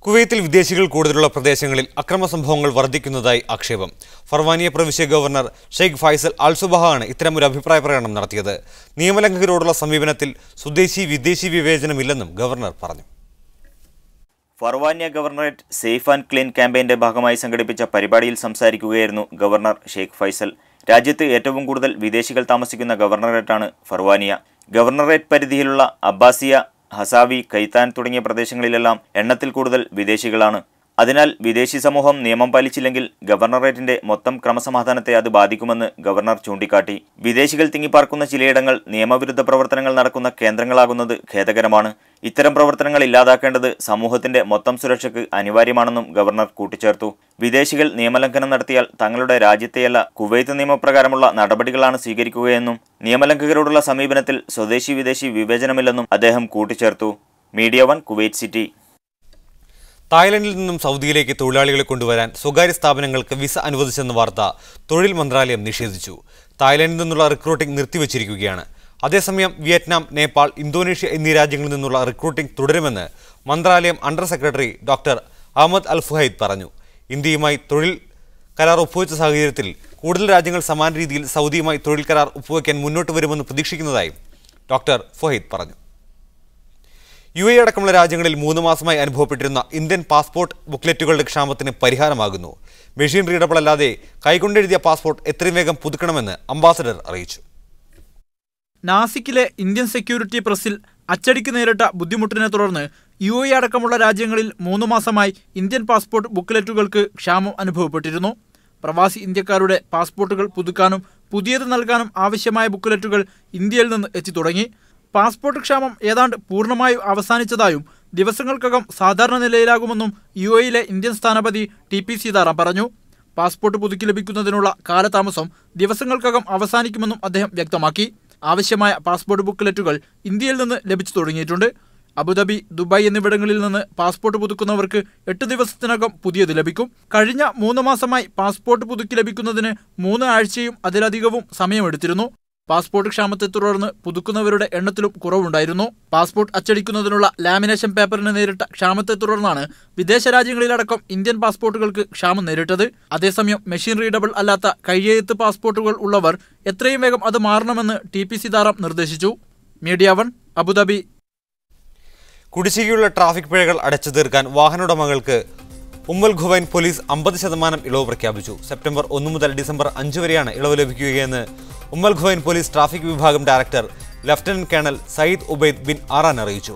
കുവൈത്തിൽ വിദേശികൾ കൂടുതലുള്ള പ്രദേശങ്ങളിൽ അക്രമ സംഭവങ്ങൾ വർദ്ധിക്കുന്നതായി ആക്ഷേപം. ഫർവാനിയ പ്രവിശ്യ ഗവർണർ ഷെയ്ഖ് ഫൈസൽ അൽ സുബഹാണ് ഇത്തരമൊരു അഭിപ്രായ പ്രകടനം നടത്തിയത്. നിയമലംഘകരോടുള്ള സമീപനത്തിൽ സ്വദേശി വിദേശി വിവേചനമില്ലെന്നും ഗവർണർ പറഞ്ഞു. Farwaniya governorate safe and clean ക്യാമ്പയിന്റെ ഭാഗമായി സംഘടിപ്പിച്ച പരിപാടിയിൽ സംസാരിക്കുകയായിരുന്നു ഗവർണർ ഷെയ്ഖ് ഫൈസൽ. രാജ്യത്ത് ഏറ്റവും കൂടുതൽ വിദേശികൾ താമസിക്കുന്ന ഗവർണറേറ്റാണ് ഫർവാനിയ. ഗവർണറേറ്റ് പരിധിയിലുള്ള അബ്ബാസിയ, ഹസാവി, കൈത്താൻ തുടങ്ങിയ പ്രദേശങ്ങളിലെല്ലാം എണ്ണത്തിൽ കൂടുതൽ വിദേശികളാണ്. അതിനാൽ വിദേശി സമൂഹം നിയമം പാലിച്ചില്ലെങ്കിൽ ഗവർണറേറ്റിന്റെ മൊത്തം ക്രമസമാധാനത്തെ അത് ബാധിക്കുമെന്ന് ഗവർണർ ചൂണ്ടിക്കാട്ടി. വിദേശികൾ തിങ്ങിപ്പാർക്കുന്ന ചിലയിടങ്ങൾ നിയമവിരുദ്ധ പ്രവർത്തനങ്ങൾ നടക്കുന്ന കേന്ദ്രങ്ങളാകുന്നത് ഖേദകരമാണ്. ഇത്തരം പ്രവർത്തനങ്ങൾ ഇല്ലാതാക്കേണ്ടത് സമൂഹത്തിന്റെ മൊത്തം സുരക്ഷയ്ക്ക് അനിവാര്യമാണെന്നും ഗവർണർ കൂട്ടിച്ചേർത്തു. വിദേശികൾ നിയമലംഘനം നടത്തിയാൽ തങ്ങളുടെ രാജ്യത്തെയല്ല കുവൈത്ത് നിയമപ്രകാരമുള്ള നടപടികളാണ് സ്വീകരിക്കുകയെന്നും നിയമലംഘകരോടുള്ള സമീപനത്തിൽ സ്വദേശി വിദേശി വിവേചനമില്ലെന്നും അദ്ദേഹം കൂട്ടിച്ചേർത്തു. Media 1 Kuwait city. തായ്ലൻഡിൽ നിന്നും സൗദിയിലേക്ക് തൊഴിലാളികളെ കൊണ്ടുവരാൻ സ്വകാര്യ സ്ഥാപനങ്ങൾക്ക് വിസ അനുവദിച്ചെന്ന വാർത്ത തൊഴിൽ മന്ത്രാലയം നിഷേധിച്ചു. തായ്ലൻഡിൽ നിന്നുള്ള റിക്രൂട്ടിംഗ് നിർത്തിവച്ചിരിക്കുകയാണ്. അതേസമയം വിയറ്റ്നാം, നേപ്പാൾ, ഇന്തോനേഷ്യ എന്നീ രാജ്യങ്ങളിൽ നിന്നുള്ള റിക്രൂട്ടിംഗ് തുടരുമെന്ന് മന്ത്രാലയം അണ്ടർ സെക്രട്ടറി ഡോക്ടർ അഹമ്മദ് അൽ ഫുഹൈദ് പറഞ്ഞു. ഇന്ത്യയുമായി തൊഴിൽ കരാർ ഒപ്പുവെച്ച സാഹചര്യത്തിൽ കൂടുതൽ രാജ്യങ്ങൾ സമാന രീതിയിൽ സൗദിയുമായി തൊഴിൽ കരാർ ഒപ്പുവയ്ക്കാൻ മുന്നോട്ട് വരുമെന്ന് പ്രതീക്ഷിക്കുന്നതായും ഡോക്ടർ ഫുഹൈദ് പറഞ്ഞു. UAE അടക്കമുള്ള രാജ്യങ്ങളിൽ 3 മാസമായി അനുഭവപ്പെട്ടിരുന്ന ഇന്ത്യൻ പാസ്പോർട്ട് ബുക്ക്ലെറ്റുകളുടെ ക്ഷാമത്തിന് പരിഹാരമാകുന്നു. മെഷീൻ റീഡബിൾ അല്ലാതെ കൈകൊണ്ടെഴുതിയ പാസ്പോർട്ട് എത്രയും വേഗം പുതുക്കണമെന്ന് അംബാസഡർ അറിയിച്ചു. നാസിക്കിലെ ഇന്ത്യൻ സെക്യൂരിറ്റി പ്രസിൽ അച്ചടിക്ക് നേരിട്ട ബുദ്ധിമുട്ടിനെ തുടർന്ന് UAE അടക്കമുള്ള രാജ്യങ്ങളിൽ 3 മാസമായി ഇന്ത്യൻ പാസ്പോർട്ട് ബുക്ക്ലെറ്റുകൾക്ക് ക്ഷാമം അനുഭവപ്പെട്ടിരുന്നു. പ്രവാസി ഇന്ത്യക്കാരുടെ പാസ്പോർട്ടുകൾ പുതുക്കാനും പുതിയത് നൽകാനും ആവശ്യമായ ബുക്ക്ലെറ്റുകൾ ഇന്ത്യയിൽ നിന്ന് എത്തിത്തുടങ്ങി. പാസ്പോർട്ട് ക്ഷാമം ഏതാണ്ട് പൂർണ്ണമായും അവസാനിച്ചതായും ദിവസങ്ങൾക്കകം സാധാരണ നിലയിലാകുമെന്നും UAE ഇന്ത്യൻ സ്ഥാനപതി TP സീതാറാം പറഞ്ഞു. പാസ്പോർട്ട് പുതുക്കി ലഭിക്കുന്നതിനുള്ള കാലതാമസം ദിവസങ്ങൾക്കകം അവസാനിക്കുമെന്നും അദ്ദേഹം വ്യക്തമാക്കി. ആവശ്യമായ പാസ്പോർട്ട് ബുക്ക്ലെറ്റുകൾ ഇന്ത്യയിൽ നിന്ന് ലഭിച്ചു തുടങ്ങിയിട്ടുണ്ട്. അബുദാബി, ദുബായ് എന്നിവിടങ്ങളിൽ നിന്ന് പാസ്പോർട്ട് പുതുക്കുന്നവർക്ക് 8 ദിവസത്തിനകം പുതിയത് ലഭിക്കും. കഴിഞ്ഞ 3 മാസമായി പാസ്പോർട്ട് പുതുക്കി ലഭിക്കുന്നതിന് 3 ആഴ്ചയും അതിലധികവും സമയമെടുത്തിരുന്നു. പാസ്പോർട്ട് ക്ഷാമത്തെ തുടർന്ന് പുതുക്കുന്നവരുടെ എണ്ണത്തിലും കുറവുണ്ടായിരുന്നു. പാസ്പോർട്ട് അച്ചടിക്കുന്നതിനുള്ള ലാമിനേഷൻ പേപ്പറിന് നേരിട്ട ക്ഷാമത്തെ തുടർന്നാണ് വിദേശ രാജ്യങ്ങളിലടക്കം ഇന്ത്യൻ പാസ്പോർട്ടുകൾക്ക് ക്ഷാമം നേരിട്ടത്. അതേസമയം മെഷീൻ റീഡബിൾ അല്ലാത്ത കൈയെഴുത്ത് പാസ്പോർട്ടുകൾ ഉള്ളവർ എത്രയും വേഗം അത് മാറണമെന്ന് TP സീതാറാം നിർദ്ദേശിച്ചു. Media 1 Abu Dhabi. കുടിശ്ശികയുള്ള ട്രാഫിക് പിഴകൾ അടച്ചു തീർക്കാൻ വാഹനോടമകൾക്ക് ഖുവൈൻ പോലീസ് 50% ഇളവ് പ്രഖ്യാപിച്ചു. സെപ്റ്റംബർ 1 മുതൽ ഡിസംബർ 5 വരെയാണ് ഇളവ് ലഭിക്കുകയെന്ന് ഖുവൈൻ പോലീസ് ട്രാഫിക് വിഭാഗം director lieutenant colonel Sayyid Ubaid bin Aran അറിയിച്ചു.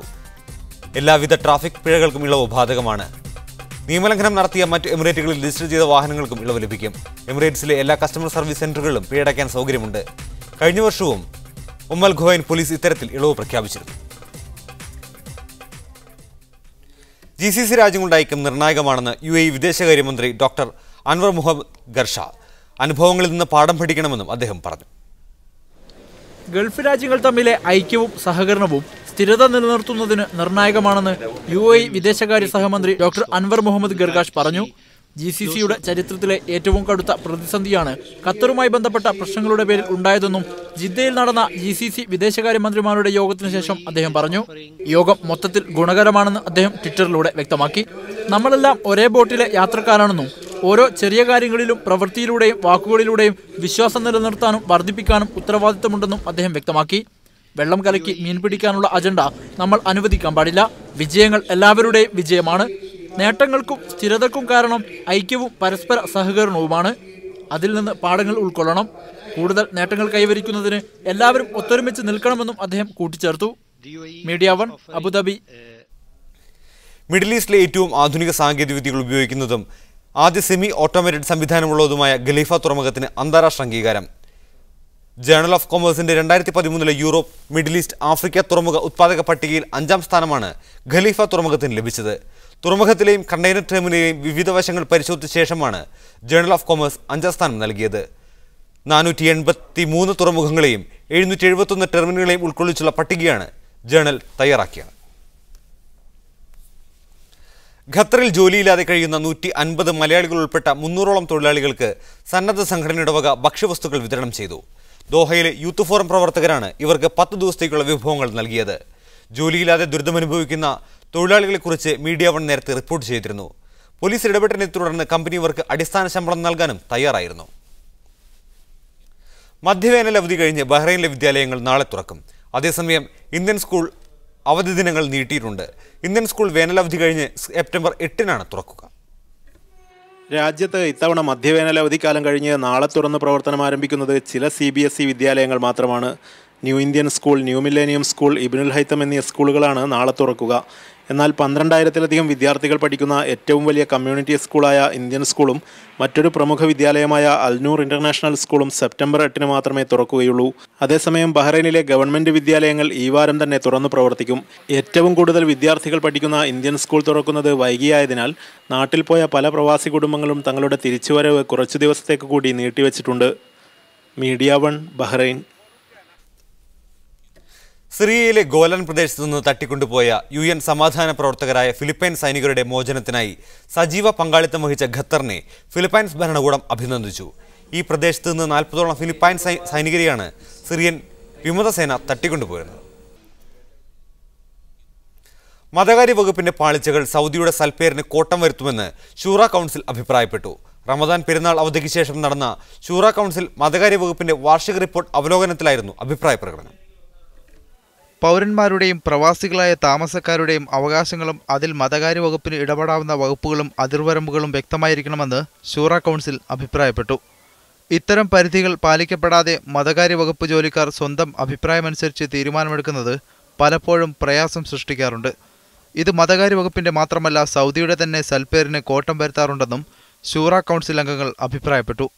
എല്ലാവിധ ട്രാഫിക് പിഴകൾക്കും ഇളവ് ബാധകമാണ്. നിയമലംഘനം നടത്തിയ മറ്റ് എമിറേറ്റുകളിൽ രജിസ്റ്റർ ചെയ്ത വാഹനങ്ങൾക്കും ഇളവ് ലഭിക്കും. എമിറേറ്റ്സിലെ എല്ലാ കസ്റ്റമർ സർവീസ് സെന്ററുകളിലും പിഴയടയ്ക്കാൻ സൗകര്യമുണ്ട്. കഴിഞ്ഞ വർഷവും ഖുവൈൻ പോലീസ് ഇത്തരത്തിൽ ഇളവ് പ്രഖ്യാപിച്ചിരുന്നു. GCC രാജ്യങ്ങളുടെ ഐക്യം നിർണായകമാണെന്ന് UAE വിദേശകാര്യമന്ത്രി ഡോക്ടർ അൻവർ മുഹമ്മദ് ഗർഷ അനുഭവങ്ങളിൽ നിന്ന് പാഠം പഠിക്കണമെന്നും അദ്ദേഹം പറഞ്ഞു. ഗൾഫ് രാജ്യങ്ങൾ തമ്മിലെ ഐക്യവും സഹകരണവും സ്ഥിരത നിലനിർത്തുന്നതിന് നിർണായകമാണെന്ന് UAE വിദേശകാര്യ സഹമന്ത്രി ഡോക്ടർ അൻവർ മുഹമ്മദ് ഗർഗാഷ് പറഞ്ഞു. GCCയുടെ ചരിത്രത്തിലെ ഏറ്റവും കടുത്ത പ്രതിസന്ധിയാണ് ഖത്തറുമായി ബന്ധപ്പെട്ട പ്രശ്നങ്ങളുടെ പേരിൽ ഉണ്ടായതെന്നും ജിദ്ദയിൽ നടന്ന GCC വിദേശകാര്യമന്ത്രിമാരുടെ യോഗത്തിനു ശേഷം അദ്ദേഹം പറഞ്ഞു. യോഗം മൊത്തത്തിൽ ഗുണകരമാണെന്ന് അദ്ദേഹം ട്വിറ്ററിലൂടെ വ്യക്തമാക്കി. നമ്മളെല്ലാം ഒരേ ബോട്ടിലെ യാത്രക്കാരാണെന്നും ഓരോ ചെറിയ കാര്യങ്ങളിലും പ്രവൃത്തിയിലൂടെയും വാക്കുകളിലൂടെയും വിശ്വാസം നിലനിർത്താനും വർദ്ധിപ്പിക്കാനും ഉത്തരവാദിത്തമുണ്ടെന്നും അദ്ദേഹം വ്യക്തമാക്കി. വെള്ളം കലക്കി മീൻ പിടിക്കാനുള്ള അജണ്ട നമ്മൾ അനുവദിക്കാൻ പാടില്ല. വിജയങ്ങൾ എല്ലാവരുടെയും വിജയമാണ്. നേട്ടങ്ങൾക്കും സ്ഥിരതയ്ക്കും കാരണം ഐക്യവും പരസ്പര സഹകരണവുമാണ്. അതിൽ നിന്ന് പാഠങ്ങൾ ഉൾക്കൊള്ളണം. കൂടുതൽ നേട്ടങ്ങൾ കൈവരിക്കുന്നതിന് എല്ലാവരും ഒത്തൊരുമിച്ച് നിൽക്കണമെന്നും അദ്ദേഹം കൂട്ടിച്ചേർത്തു. Media 1 Abu Dhabi. മിഡിൽ ഈസ്റ്റിലെ ഏറ്റവും ആധുനിക സാങ്കേതികവിദ്യകൾ ഉപയോഗിക്കുന്നതും ആദ്യ സെമി ഓട്ടോമേറ്റഡ് സംവിധാനമുള്ളതുമായ ഖലീഫ തുറമുഖത്തിന് അന്താരാഷ്ട്ര അംഗീകാരം. ജേണൽ ഓഫ് കൊമേഴ്സിന്റെ 2013 യൂറോപ്പ്, മിഡിൽ ഈസ്റ്റ്, ആഫ്രിക്ക തുറമുഖ ഉത്പാദക പട്ടികയിൽ 5ാം സ്ഥാനമാണ് ഖലീഫ തുറമുഖത്തിന് ലഭിച്ചത്. തുറമുഖത്തിലെയും കണ്ടെയ്നർ ടെർമിനലിലെയും വിവിധ വശങ്ങൾ പരിശോധിച്ച ശേഷമാണ് ജേണൽ ഓഫ് കൊമേഴ്സ് 5ാം സ്ഥാനം നൽകിയത്. 483 തുറമുഖങ്ങളെയും 771 ടെർമിനലുകളെയും ഉൾക്കൊള്ളിച്ചുള്ള പട്ടികയാണ് ജേണൽ തയ്യാറാക്കിയത്. ഖത്തറിൽ ജോലിയില്ലാതെ കഴിയുന്ന 150 മലയാളികൾ ഉൾപ്പെട്ട 300ഓളം തൊഴിലാളികൾക്ക് സന്നദ്ധ സംഘടനയുടെ വക ഭക്ഷ്യവസ്തുക്കൾ വിതരണം ചെയ്തു. ദോഹയിലെ യൂത്ത് ഫോറം പ്രവർത്തകരാണ് ഇവർക്ക് 10 ദിവസത്തേക്കുള്ള വിഭവങ്ങൾ നൽകിയത്. ജോലിയില്ലാതെ ദുരിതമനുഭവിക്കുന്ന തൊഴിലാളികളെക്കുറിച്ച് മീഡിയ വൺ നേരത്തെ റിപ്പോർട്ട് ചെയ്തിരുന്നു. പോലീസ് ഇടപെട്ടതിനെ തുടർന്ന് കമ്പനി ഇവർക്ക് അടിസ്ഥാന ശമ്പളം നൽകാനും തയ്യാറായിരുന്നു. മധ്യവേനൽ അവധി കഴിഞ്ഞ് ബഹ്റൈനിലെ വിദ്യാലയങ്ങൾ നാളെ തുറക്കും. അതേസമയം ഇന്ത്യൻ സ്കൂൾ അവധി ദിനങ്ങൾ നീട്ടിയിട്ടുണ്ട്. ഇന്ത്യൻ സ്കൂൾ വേനലവധി കഴിഞ്ഞ് സെപ്റ്റംബർ 8-നാണ് തുറക്കുക. രാജ്യത്ത് ഇത്തവണ മധ്യവേനലവധിക്കാലം കഴിഞ്ഞ് നാളെ തുറന്ന് പ്രവർത്തനം ആരംഭിക്കുന്നത് ചില CBSE വിദ്യാലയങ്ങൾ മാത്രമാണ്. New Indian school, new millennium school, Ibnul Haitham എന്നീ സ്കൂളുകളാണ് നാളെ തുറക്കുക. എന്നാൽ 12,000-ലധികം വിദ്യാർത്ഥികൾ പഠിക്കുന്ന ഏറ്റവും വലിയ കമ്മ്യൂണിറ്റി സ്കൂളായ ഇന്ത്യൻ സ്കൂളും മറ്റൊരു പ്രമുഖ വിദ്യാലയമായ അൽനൂർ ഇൻ്റർനാഷണൽ സ്കൂളും സെപ്റ്റംബർ 8-ന് മാത്രമേ തുറക്കുകയുള്ളൂ. അതേസമയം ബഹ്റൈനിലെ ഗവൺമെൻറ് വിദ്യാലയങ്ങൾ ഈ വാരം തന്നെ തുറന്നു പ്രവർത്തിക്കും. ഏറ്റവും കൂടുതൽ വിദ്യാർത്ഥികൾ പഠിക്കുന്ന ഇന്ത്യൻ സ്കൂൾ തുറക്കുന്നത് വൈകിയായതിനാൽ നാട്ടിൽ പോയ പല പ്രവാസി കുടുംബങ്ങളും തങ്ങളുടെ തിരിച്ചുവരവ് കുറച്ചു ദിവസത്തേക്ക് കൂടി നീട്ടിവെച്ചിട്ടുണ്ട്. Media one, Bahrain. സിറിയയിലെ ഗോലൻ പ്രദേശത്തു നിന്ന് തട്ടിക്കൊണ്ടുപോയ UN സമാധാന പ്രവർത്തകരായ ഫിലിപ്പൈൻ സൈനികരുടെ മോചനത്തിനായി സജീവ പങ്കാളിത്തം വഹിച്ച ഖത്തറിനെ ഫിലിപ്പൈൻസ് ഭരണകൂടം അഭിനന്ദിച്ചു. ഈ പ്രദേശത്ത് നിന്ന് 40ഓളം ഫിലിപ്പൈൻ സൈനികരെയാണ് സിറിയൻ വിമതസേന തട്ടിക്കൊണ്ടുപോയത്. മതകാര്യ വകുപ്പിന്റെ പാളിച്ചകൾ സൗദിയുടെ സൽപ്പേരിന് കോട്ടം വരുത്തുമെന്ന് ഷൂറ കൗൺസിൽ അഭിപ്രായപ്പെട്ടു. റമദാൻ പെരുന്നാൾ അവധിക്ക് ശേഷം നടന്ന ഷൂറ കൗൺസിൽ മതകാര്യ വകുപ്പിന്റെ വാർഷിക റിപ്പോർട്ട് അവലോകനത്തിലായിരുന്നു അഭിപ്രായ പ്രകടനം. പൗരന്മാരുടെയും പ്രവാസികളായ താമസക്കാരുടെയും അവകാശങ്ങളും അതിൽ മതകാര്യ വകുപ്പിന് ഇടപെടാവുന്ന വകുപ്പുകളും അതിർവരമ്പുകളും വ്യക്തമായിരിക്കണമെന്ന് ഷൂറ കൗൺസിൽ അഭിപ്രായപ്പെട്ടു. ഇത്തരം പരിധികൾ പാലിക്കപ്പെടാതെ മതകാര്യ വകുപ്പ് ജോലിക്കാർ സ്വന്തം അഭിപ്രായമനുസരിച്ച് തീരുമാനമെടുക്കുന്നത് പലപ്പോഴും പ്രയാസം സൃഷ്ടിക്കാറുണ്ട്. ഇത് മതകാര്യ വകുപ്പിന്റെ മാത്രമല്ല സൗദിയുടെ തന്നെ സൽപ്പേരിന് കോട്ടം വരുത്താറുണ്ടെന്നും ഷൂറ കൗൺസിൽ അംഗങ്ങൾ അഭിപ്രായപ്പെട്ടു.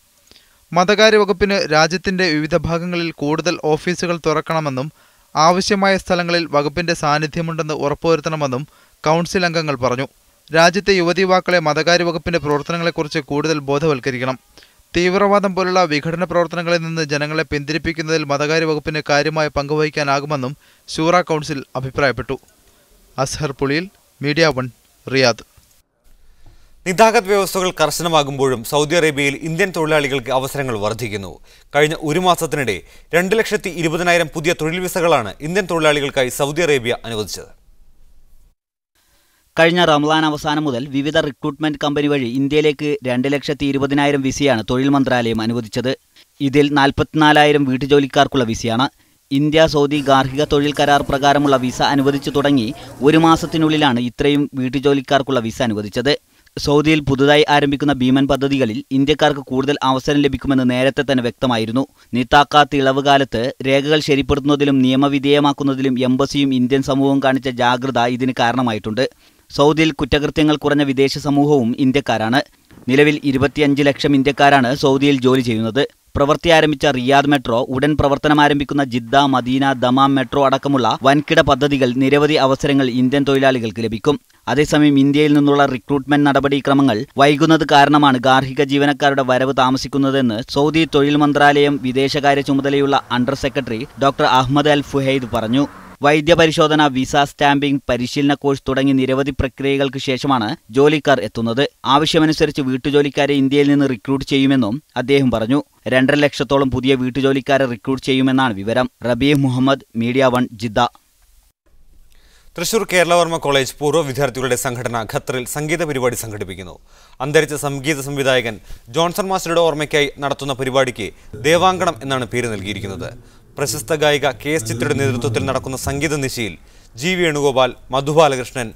മതകാര്യ വകുപ്പിന് രാജ്യത്തിന്റെ വിവിധ ഭാഗങ്ങളിൽ കൂടുതൽ ഓഫീസുകൾ തുറക്കണമെന്നും ആവശ്യമായ സ്ഥലങ്ങളിൽ വകുപ്പിന്റെ സാന്നിധ്യമുണ്ടെന്ന് ഉറപ്പുവരുത്തണമെന്നും കൗൺസിൽ അംഗങ്ങൾ പറഞ്ഞു. രാജ്യത്തെ യുവതീവാക്കളെ മതകാര്യ വകുപ്പിന്റെ പ്രവർത്തനങ്ങളെക്കുറിച്ച് കൂടുതൽ ബോധവൽക്കരിക്കണം. തീവ്രവാദം പോലുള്ള വിഘടന പ്രവർത്തനങ്ങളിൽ നിന്ന് ജനങ്ങളെ പിന്തിരിപ്പിക്കുന്നതിൽ മതകാര്യ വകുപ്പിന് കാര്യമായ പങ്കുവഹിക്കാനാകുമെന്നും ഷൂറ കൗൺസിൽ അഭിപ്രായപ്പെട്ടു. Azhar Puliyil, media one, Riyadh. Nitaqat വ്യവസ്ഥകൾ കർശനമാകുമ്പോഴും സൗദി അറേബ്യയിൽ ഇന്ത്യൻ തൊഴിലാളികൾക്ക് അവസരങ്ങൾ വർദ്ധിക്കുന്നു. കഴിഞ്ഞ ഒരു മാസത്തിനിടെ 2,20,000 പുതിയ തൊഴിൽ വിസകളാണ് ഇന്ത്യൻ തൊഴിലാളികൾക്കായി സൗദി അറേബ്യ അനുവദിച്ചത്. കഴിഞ്ഞ റമദാൻ അവസാനം മുതൽ വിവിധ റിക്രൂട്ട്മെന്റ് കമ്പനി വഴി ഇന്ത്യയിലേക്ക് 2,20,000 വിസയാണ് തൊഴിൽ മന്ത്രാലയം അനുവദിച്ചത്. ഇതിൽ 44,000 വീട്ടുജോലിക്കാർക്കുള്ള വിസയാണ്. ഇന്ത്യ സൗദി ഗാർഹിക തൊഴിൽ കരാർ പ്രകാരമുള്ള വിസ അനുവദിച്ചു തുടങ്ങി ഒരു മാസത്തിനുള്ളിലാണ് ഇത്രയും വീട്ടുജോലിക്കാർക്കുള്ള വിസ അനുവദിച്ചത്. സൗദിയിൽ പുതുതായി ആരംഭിക്കുന്ന ഭീമൻ പദ്ധതികളിൽ ഇന്ത്യക്കാർക്ക് കൂടുതൽ അവസരം ലഭിക്കുമെന്ന് നേരത്തെ തന്നെ വ്യക്തമായിരുന്നു. നിതാഖത്ത് ഇളവ് കാലത്ത് രേഖകൾ ശരിപ്പെടുത്തുന്നതിലും നിയമവിധേയമാക്കുന്നതിലും എംബസിയും ഇന്ത്യൻ സമൂഹവും കാണിച്ച ജാഗ്രത ഇതിന് കാരണമായിട്ടുണ്ട്. സൗദിയിൽ കുറ്റകൃത്യങ്ങൾ കുറഞ്ഞ വിദേശ സമൂഹവും ഇന്ത്യക്കാരാണ്. നിലവിൽ 25 ലക്ഷം ഇന്ത്യക്കാരാണ് സൗദിയിൽ ജോലി ചെയ്യുന്നത്. പ്രവൃത്തി ആരംഭിച്ച റിയാദ് മെട്രോ, ഉടൻ പ്രവർത്തനം ആരംഭിക്കുന്ന ജിദ്ദ, മദീന, ദമാം മെട്രോ അടക്കമുള്ള വൻകിട പദ്ധതികൾ നിരവധി അവസരങ്ങൾ ഇന്ത്യൻ തൊഴിലാളികൾക്ക് ലഭിക്കും. അതേസമയം ഇന്ത്യയിൽ നിന്നുള്ള റിക്രൂട്ട്മെന്റ് നടപടിക്രമങ്ങൾ വൈകുന്നത് കാരണമാണ് ഗാർഹിക ജീവനക്കാരുടെ വരവ് താമസിക്കുന്നതെന്ന് സൗദി തൊഴിൽ മന്ത്രാലയം വിദേശകാര്യ ചുമതലയുള്ള അണ്ടർ സെക്രട്ടറി ഡോക്ടർ അഹമ്മദ് അൽ ഫുഹൈദ് പറഞ്ഞു. വൈദ്യപരിശോധന, വിസ സ്റ്റാമ്പിംഗ്, പരിശീലന കോഴ്സ് തുടങ്ങി നിരവധി പ്രക്രിയകൾക്ക് ശേഷമാണ് ജോലിക്കാർ എത്തുന്നത്. ആവശ്യമനുസരിച്ച് വീട്ടുജോലിക്കാരെ ഇന്ത്യയിൽ നിന്ന് റിക്രൂട്ട് ചെയ്യുമെന്നും അദ്ദേഹം പറഞ്ഞു. 2.5 ലക്ഷത്തോളം പുതിയ വീട്ടുജോലിക്കാരെ റിക്രൂട്ട് ചെയ്യുമെന്നാണ് വിവരം. Rabeeh Muhammad, media one, Jeddah. Thrissur Keralavarma college പൂർവ്വ വിദ്യാർത്ഥികളുടെ സംഘടന ഖത്തറിൽ സംഗീത പരിപാടി സംഘടിപ്പിക്കുന്നു. അന്തരിച്ച സംഗീത സംവിധായകൻ ജോൺസൺ മാസ്റ്ററുടെ ഓർമ്മയ്ക്കായി നടത്തുന്ന പരിപാടിക്ക് ദേവാങ്കണം എന്നാണ് പേര് നൽകിയിരിക്കുന്നത്. പ്രശസ്ത ഗായിക KS ചിത്രയുടെ നേതൃത്വത്തിൽ നടക്കുന്ന സംഗീത നിശയിൽ G വേണുഗോപാൽ, മധു ബാലകൃഷ്ണൻ,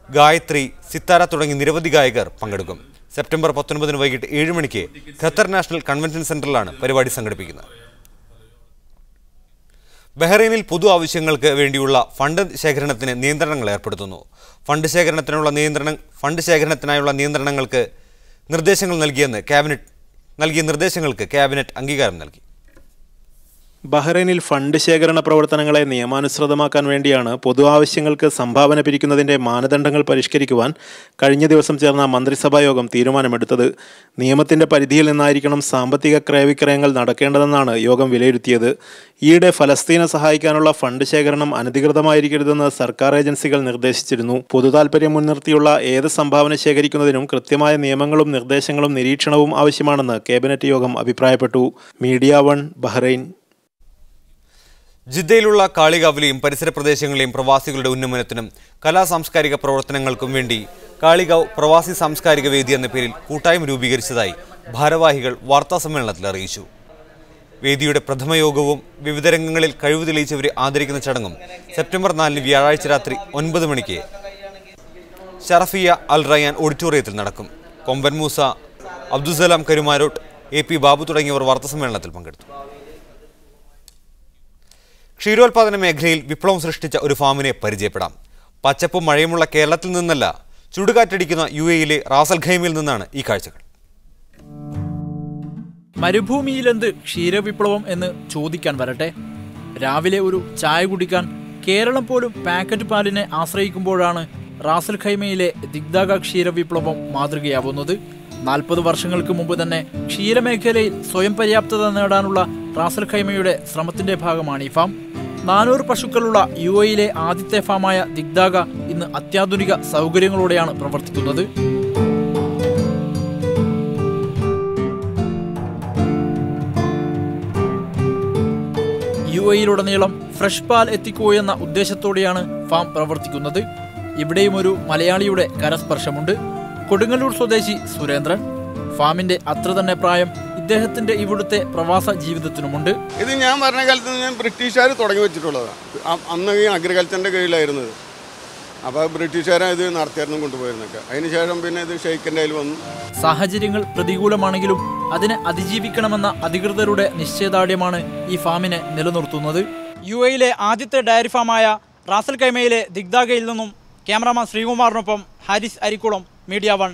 ഗായത്രി, സിത്താര തുടങ്ങി നിരവധി ഗായകർ പങ്കെടുക്കും. സെപ്റ്റംബർ 19 വൈകിട്ട് 7 മണിക്ക് ഖത്തർ നാഷണൽ കൺവെൻഷൻ സെന്ററിലാണ് പരിപാടി സംഘടിപ്പിക്കുന്നത്. ബഹ്റൈനിൽ പൊതു ആവശ്യങ്ങൾക്ക് വേണ്ടിയുള്ള ഫണ്ട് ശേഖരണത്തിന് നിയന്ത്രണങ്ങൾ ഏർപ്പെടുത്തുന്നു. ഫണ്ട് ശേഖരണത്തിനായുള്ള നിയന്ത്രണങ്ങൾക്ക് നൽകിയ നിർദ്ദേശങ്ങൾക്ക് ക്യാബിനറ്റ് അംഗീകാരം നൽകി. ബഹ്റൈനിൽ ഫണ്ട് ശേഖരണ പ്രവർത്തനങ്ങളെ നിയമാനുസൃതമാക്കാൻ വേണ്ടിയാണ് പൊതു ആവശ്യങ്ങൾക്ക് സംഭാവന പിരിക്കുന്നതിൻ്റെ മാനദണ്ഡങ്ങൾ പരിഷ്കരിക്കുവാൻ കഴിഞ്ഞ ദിവസം ചേർന്ന മന്ത്രിസഭാ യോഗം തീരുമാനമെടുത്തത്. നിയമത്തിൻ്റെ പരിധിയിൽ നിന്നായിരിക്കണം സാമ്പത്തിക ക്രയവിക്രയങ്ങൾ നടക്കേണ്ടതെന്നാണ് യോഗം വിലയിരുത്തിയത്. ഈയിടെ ഫലസ്തീനെ സഹായിക്കാനുള്ള ഫണ്ട് ശേഖരണം അനധികൃതമായിരിക്കരുതെന്ന് സർക്കാർ ഏജൻസികൾ നിർദ്ദേശിച്ചിരുന്നു. പൊതുതാൽപര്യം മുൻനിർത്തിയുള്ള ഏത് സംഭാവന ശേഖരിക്കുന്നതിനും കൃത്യമായ നിയമങ്ങളും നിർദ്ദേശങ്ങളും നിരീക്ഷണവും ആവശ്യമാണെന്ന് ക്യാബിനറ്റ് യോഗം അഭിപ്രായപ്പെട്ടു. Media one, Bahrain. ജിദ്ദയിലുള്ള കാളികാവിലെയും പരിസര പ്രദേശങ്ങളിലെയും പ്രവാസികളുടെ ഉന്നമനത്തിനും കലാ സാംസ്കാരിക പ്രവർത്തനങ്ങൾക്കും വേണ്ടി കാളികാവ് പ്രവാസി സാംസ്കാരിക വേദി എന്ന പേരിൽ കൂട്ടായ്മ രൂപീകരിച്ചതായി ഭാരവാഹികൾ വാർത്താസമ്മേളനത്തിൽ അറിയിച്ചു. വേദിയുടെ പ്രഥമ യോഗവും വിവിധ രംഗങ്ങളിൽ കഴിവ് തെളിയിച്ചവരെ ആദരിക്കുന്ന ചടങ്ങും സെപ്റ്റംബർ 4 വ്യാഴാഴ്ച രാത്രി 9 മണിക്ക് ഷറഫിയ അൽ റയാൻ ഓഡിറ്റോറിയത്തിൽ നടക്കും. കൊമ്പൻ മൂസ, അബ്ദുസലാം കരുമാരോട്ട്, AP ബാബു തുടങ്ങിയവർ വാർത്താസമ്മേളനത്തിൽ പങ്കെടുത്തു. ക്ഷീരോത്പാദന മേഖലയിൽ വിപ്ലവം സൃഷ്ടിച്ച ഒരു ഫാമിനെ പരിചയപ്പെടാം. പച്ചപ്പും മഴയുമുള്ള കേരളത്തിൽ നിന്നല്ല, ചുടുകാറ്റടിക്കുന്ന UAE-യിലെ റാസൽ ഖൈമയിൽ നിന്നാണ് ഈ കാഴ്ചകൾ. മരുഭൂമിയിലെന്ത് ക്ഷീരവിപ്ലവം എന്ന് ചോദിക്കാൻ വരട്ടെ. രാവിലെ ഒരു ചായ കുടിക്കാൻ കേരളം പോലും പാക്കറ്റ് പാലിനെ ആശ്രയിക്കുമ്പോഴാണ് റാസൽ ഖൈമയിലെ ദിഗ്ദാഗ ക്ഷീരവിപ്ലവം മാതൃകയാവുന്നത്. 40 വർഷങ്ങൾക്ക് മുമ്പ് തന്നെ ക്ഷീരമേഖലയിൽ സ്വയം പര്യാപ്തത നേടാനുള്ള റാസൽ ഖൈമയുടെ ശ്രമത്തിന്റെ ഭാഗമാണ് ഈ ഫാം. 400 പശുക്കളുള്ള UAE-യിലെ ആദ്യത്തെ ഫാമായ ദിഗ്ദാഗ ഇന്ന് അത്യാധുനിക സൗകര്യങ്ങളോടെയാണ് പ്രവർത്തിക്കുന്നത്. UAE-യിലുടനീളം ഫ്രഷ് പാൽ എത്തിക്കൂ എന്ന ഉദ്ദേശത്തോടെയാണ് ഫാം പ്രവർത്തിക്കുന്നത്. ഇവിടെയും ഒരു മലയാളിയുടെ കരസ്പർശമുണ്ട്. കൊടുങ്ങല്ലൂർ സ്വദേശി സുരേന്ദ്രൻ. ഫാമിന്റെ അത്ര തന്നെ പ്രായം ഇദ്ദേഹത്തിന്റെ ഇവിടുത്തെ പ്രവാസ ജീവിതത്തിനുമുണ്ട്. ഇത് ഞാൻ പറഞ്ഞ കാലത്ത് ഞാൻ ബ്രിട്ടീഷുകാർ തുടങ്ങി വെച്ചിട്ടുള്ളതാണ്. അന്ന് ഈ അഗ്രികൾച്ചറിന്റെ കീഴിലായിരുന്നത്. അപ്പോൾ ബ്രിട്ടീഷുകാരെ ഇത് നടത്തിയായിരുന്നു കൊണ്ടുപോയിരുന്നൊക്കെ. അതിനുശേഷം പിന്നെ ഇത് ഷെയ്ഖിന്റെ കയ്യിൽ വന്നു. സാഹചര്യങ്ങൾ പ്രതികൂലമാണെങ്കിലും അതിനെ അതിജീവിക്കണമെന്ന അധികൃതരുടെ നിശ്ചയദാർഢ്യമാണ് ഈ ഫാമിനെ നിലനിർത്തുന്നത്. UAE-യിലെ ആദ്യത്തെ ഡയറി ഫാമായ റാസൽ ഖൈമയിലെ ദിഗ്ദാഗയിൽ നിന്നും ക്യാമറാമാൻ ശ്രീകുമാറിനൊപ്പം ഹാരിസ് അരിക്കുളം, മീഡിയ 1.